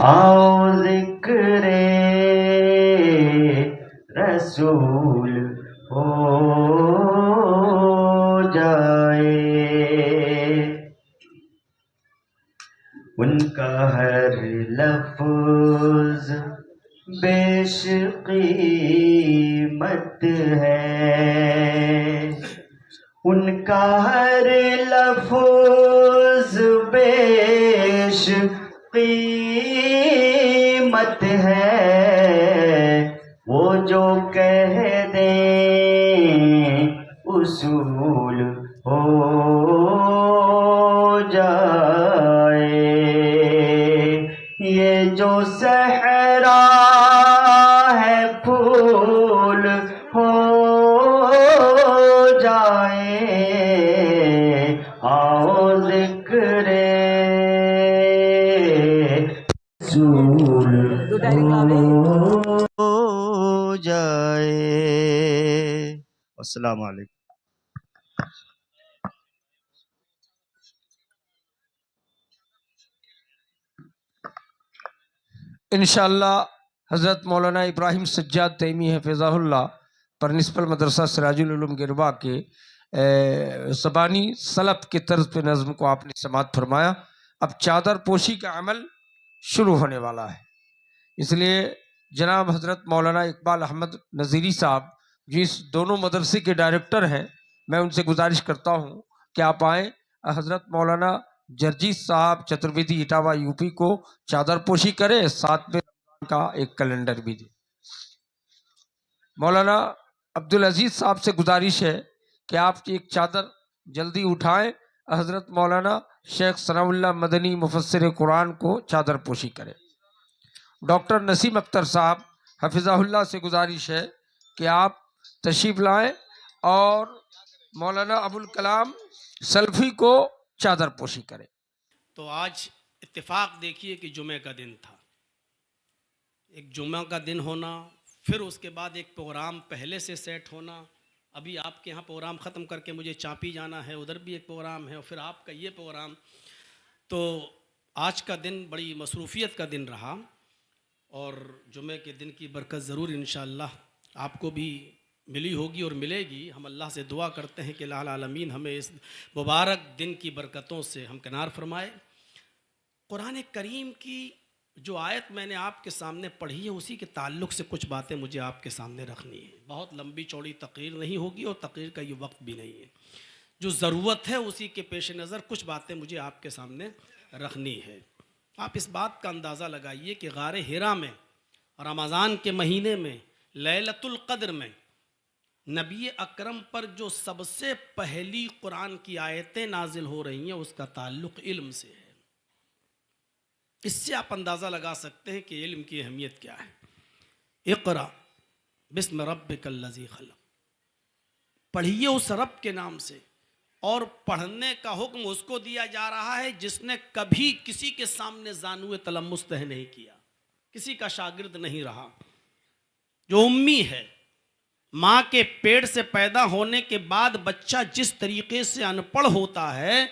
आओ ज़िक्रे रसूल हो जाए, उनका हर लफ्ज़ बेश कीमत है, उनका हर लफ्ज़ बेश कीमत है, वो जो कह दें उसूल हो जाए। ये जो सहरा है फूल हो जाए, आओ ज़िक्रे रसूल हो जाए। अस्सलाम वालेकुम। इंशाअल्लाह हज़रत मौलाना इब्राहिम सज्जाद तैमी हफ़िज़हुल्लाह प्रिंसिपल मदरसा सिराजुल उलूम गिरवा के ज़बानी सलफ़ के तर्ज पे नज़्म को आपने समात फरमाया। अब चादर पोशी का अमल शुरू होने वाला है, इसलिए जनाब हज़रत मौलाना इकबाल अहमद नज़ीरी साहब जो इस दोनों मदरसे के डायरेक्टर हैं, मैं उनसे गुजारिश करता हूँ कि आप आएँ। हज़रत मौलाना जर्जीत साहब चतुर्वेदी इटावा यूपी को चादर पोशी करें, साथ में का एक कैलेंडर भी दे। मौलाना अब्दुल अजीज साहब से गुजारिश है कि आप एक चादर जल्दी उठाएं। हज़रत मौलाना शेख सनाउल्लाह मदनी मुफस्सिर कुरान को चादर पोशी करें। डॉक्टर नसीम अख्तर साहब हफिज़हुल्लाह से गुजारिश है कि आप तशरीफ़ लाएं और मौलाना अबुल कलाम सल्फी को चादर पोशी करें। तो आज इत्तेफाक देखिए कि जुमे का दिन था, एक जुमे का दिन होना, फिर उसके बाद एक प्रोग्राम पहले से सेट होना। अभी आपके यहाँ प्रोग्राम ख़त्म करके मुझे चापी जाना है, उधर भी एक प्रोग्राम है, और फिर आपका ये प्रोग्राम। तो आज का दिन बड़ी मसरूफ़ियत का दिन रहा, और जुमे के दिन की बरकत ज़रूर इंशाअल्लाह आपको भी मिली होगी और मिलेगी। हम अल्लाह से दुआ करते हैं कि अल्लाह आलमीन हमें इस मुबारक दिन की बरकतों से हमकिनार फरमाए। कुरान करीम की जो आयत मैंने आपके सामने पढ़ी है, उसी के ताल्लुक़ से कुछ बातें मुझे आपके सामने रखनी है। बहुत लंबी चौड़ी तकरीर नहीं होगी और तकरीर का ये वक्त भी नहीं है। जो ज़रूरत है उसी के पेश नज़र कुछ बातें मुझे आपके सामने रखनी है। आप इस बात का अंदाज़ा लगाइए कि गारे हिरा में रमज़ान के महीने में लैलतुल क़द्र में नबी अकरम पर जो सबसे पहली कुरान की आयतें नाजिल हो रही हैं, उसका ताल्लुक़ इल्म से है। इससे आप अंदाज़ा लगा सकते हैं कि इल्म की अहमियत क्या है। इक़रा बिस्म रब्बिकल्लज़ी खलक़, पढ़िए उस रब के नाम से, और पढ़ने का हुक्म उसको दिया जा रहा है जिसने कभी किसी के सामने ज़ानुए तलम्मुस तह नहीं किया, किसी का शागिर्द नहीं रहा, जो उम्मी है। माँ के पेट से पैदा होने के बाद बच्चा जिस तरीके से अनपढ़ होता है,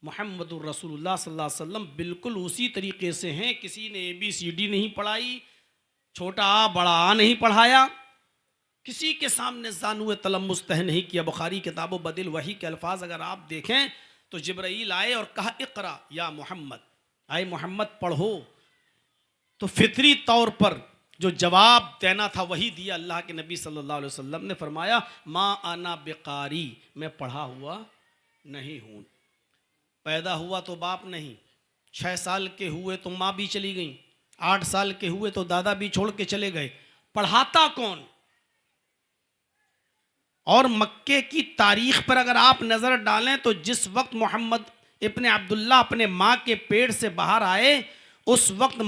मुहम्मदुर रसूलुल्लाह सल्लल्लाहु अलैहि वसल्लम बिल्कुल उसी तरीके से हैं। किसी ने ABCD नहीं पढ़ाई, छोटा आ बड़ा आ नहीं पढ़ाया, किसी के सामने ज़ानुए तलम्मुस तह नहीं किया। बुखारी किताब बदिल वही के अल्फाज अगर आप देखें तो जिब्राईल आए और कहा इक़रा या मोहम्मद, आए मोहम्मद पढ़ो। तो फितरी तौर पर जो जवाब देना था वही दिया अल्लाह के नबी सल्लल्लाहु अलैहि वसल्लम ने। फरमाया माँ आना बेकारी, मैं पढ़ा हुआ नहीं हूँ। पैदा हुआ तो बाप नहीं, 6 साल के हुए तो माँ भी चली गई, 8 साल के हुए तो दादा भी छोड़ के चले गए, पढ़ाता कौन? और मक्के की तारीख पर अगर आप नज़र डालें तो जिस वक्त मोहम्मद इब्ने अब्दुल्ला अपने माँ के पेट से बाहर आए, उस वक्त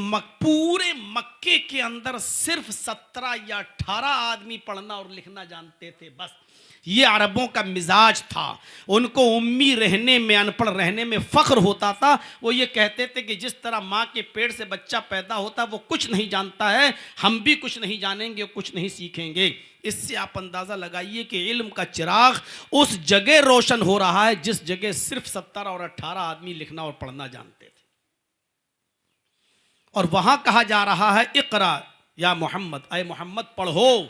पूरे मक्के के अंदर सिर्फ 17 या 18 आदमी पढ़ना और लिखना जानते थे। बस ये अरबों का मिजाज था। उनको उम्मी रहने में, अनपढ़ रहने में फ़ख्र होता था। वो ये कहते थे कि जिस तरह माँ के पेट से बच्चा पैदा होता वो कुछ नहीं जानता है, हम भी कुछ नहीं जानेंगे, कुछ नहीं सीखेंगे। इससे आप अंदाज़ा लगाइए कि इल्म का चिराग उस जगह रोशन हो रहा है जिस जगह सिर्फ 17 और 18 आदमी लिखना और पढ़ना जानते थे। और वहाँ कहा जा रहा है इक़रा या मोहम्मद, अय मोहम्मद पढ़ो,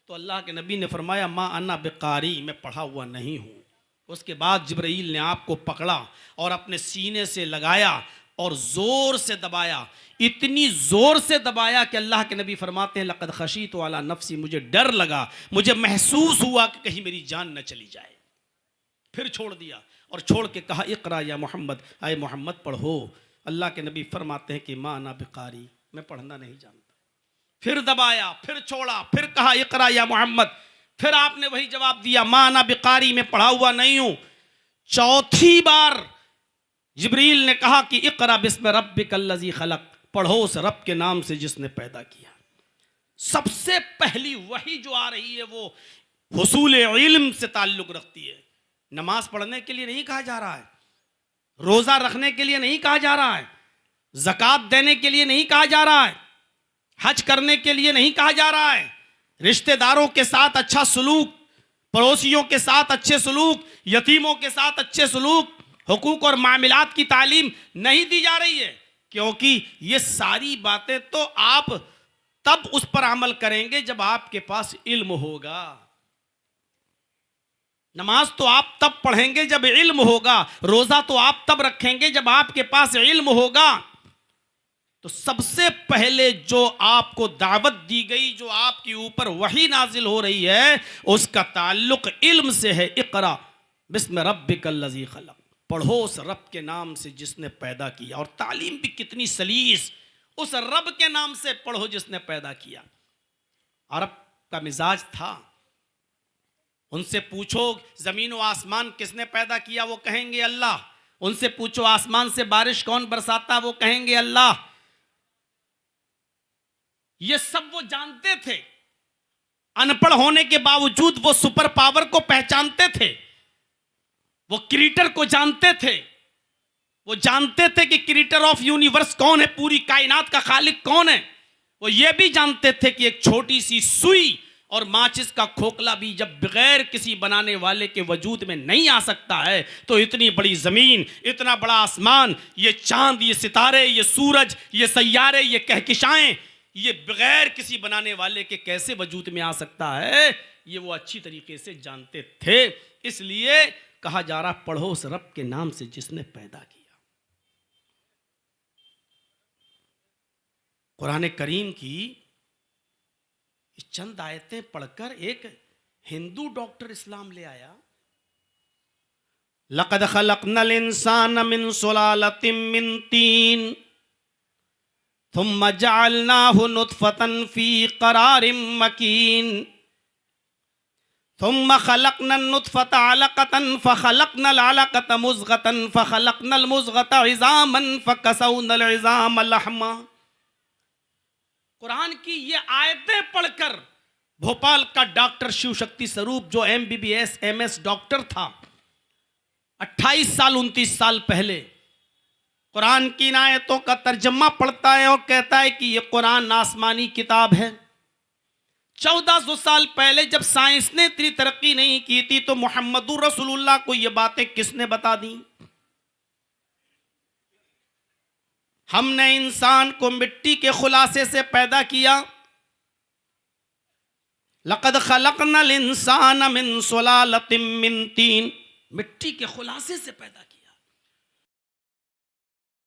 तो अल्लाह के नबी ने फरमाया मा अन्ना बेकारी, मैं पढ़ा हुआ नहीं हूँ। उसके बाद जिब्राईल ने आपको पकड़ा और अपने सीने से लगाया और ज़ोर से दबाया, इतनी ज़ोर से दबाया कि अल्लाह के नबी फरमाते हैं लक़द खशीतु अला नफ्सी, मुझे डर लगा, मुझे महसूस हुआ कि कहीं मेरी जान न चली जाए। फिर छोड़ दिया और छोड़ के कहा इक़रा या मोहम्मद, आए मोहम्मद पढ़ो। अल्लाह के नबी फरमाते हैं कि माँ ना बेकारी, मैं पढ़ना नहीं जानता। फिर दबाया, फिर छोड़ा, फिर कहा इक़रा या मोहम्मद, फिर आपने वही जवाब दिया माँ ना बेकारी, मैं पढ़ा हुआ नहीं हूं। चौथी बार जिब्रील ने कहा कि इक़रा बिस्म रब्बिकल्लज़ी खलक़, पढ़ो उस रब के नाम से जिसने पैदा किया। सबसे पहली वही जो आ रही है वो हुसूल इल्म से ताल्लुक़ रखती है। नमाज पढ़ने के लिए नहीं कहा जा रहा है, रोज़ा रखने के लिए नहीं कहा जा रहा है, ज़कात देने के लिए नहीं कहा जा रहा है, हज करने के लिए नहीं कहा जा रहा है, रिश्तेदारों के साथ अच्छा सलूक, पड़ोसियों के साथ अच्छे सलूक, यतीमों के साथ अच्छे सलूक, हुकूक और मामलात की तालीम नहीं दी जा रही है, क्योंकि ये सारी बातें तो आप तब उस पर अमल करेंगे जब आपके पास इल्म होगा। नमाज तो आप तब पढ़ेंगे जब इल्म होगा, रोजा तो आप तब रखेंगे जब आपके पास इल्म होगा। तो सबसे पहले जो आपको दावत दी गई, जो आपके ऊपर वही नाजिल हो रही है, उसका ताल्लुक इल्म से है। इक़रा बिस्म रब्बिकल्लज़ी खलक़, पढ़ो उस रब के नाम से जिसने पैदा किया। और तालीम भी कितनी सलीस, उस रब के नाम से पढ़ो जिसने पैदा किया। अरब का मिजाज था, उनसे पूछो जमीन व आसमान किसने पैदा किया, वो कहेंगे अल्लाह। उनसे पूछो आसमान से बारिश कौन बरसाता, वो कहेंगे अल्लाह। ये सब वो जानते थे, अनपढ़ होने के बावजूद वो सुपर पावर को पहचानते थे, वो क्रिएटर को जानते थे, वो जानते थे कि क्रिएटर ऑफ यूनिवर्स कौन है, पूरी कायनात का खालिक कौन है। वो ये भी जानते थे कि एक छोटी सी सुई और माचिस का खोखला भी जब बगैर किसी बनाने वाले के वजूद में नहीं आ सकता है, तो इतनी बड़ी जमीन, इतना बड़ा आसमान, ये चांद, ये सितारे, ये सूरज, ये सैयारे, ये कहकशाएं, ये बगैर किसी बनाने वाले के कैसे वजूद में आ सकता है, ये वो अच्छी तरीके से जानते थे। इसलिए कहा जा रहा पढ़ो उस रब के नाम से जिसने पैदा किया। कुरान करीम की चंद आयतें पढ़कर एक हिंदू डॉक्टर इस्लाम ले आया। लक़द खलक़नल इंसान मिन सुलालतिम मिन तीन थुम्मा जअलनाहु नुत्फतन फी क़रारिम मकीन थुम्मा खलक़नन नुत्फता अलक़तन फ़खलक़नल अलक़ता मुज़ग़तन फ़खलक़नल मुज़ग़ता इज़ामन फ़कसौनल इज़ाम लहमा। कुरान की ये आयतें पढ़कर भोपाल का डॉक्टर शिव शक्ति स्वरूप, जो MBBS MS डॉक्टर था, 28 साल 29 साल पहले कुरान की इन आयतों का तर्जमा पढ़ता है और कहता है कि ये कुरान आसमानी किताब है। 1400 साल पहले जब साइंस ने इतनी तरक्की नहीं की थी, तो मोहम्मदुर रसूलुल्लाह को ये बातें किसने बता दी? हमने इंसान को मिट्टी के खुलासे से पैदा किया। लक़द खलक़नल इंसान मिन सुलालतिम मिन तीन, मिट्टी के खुलासे से पैदा किया।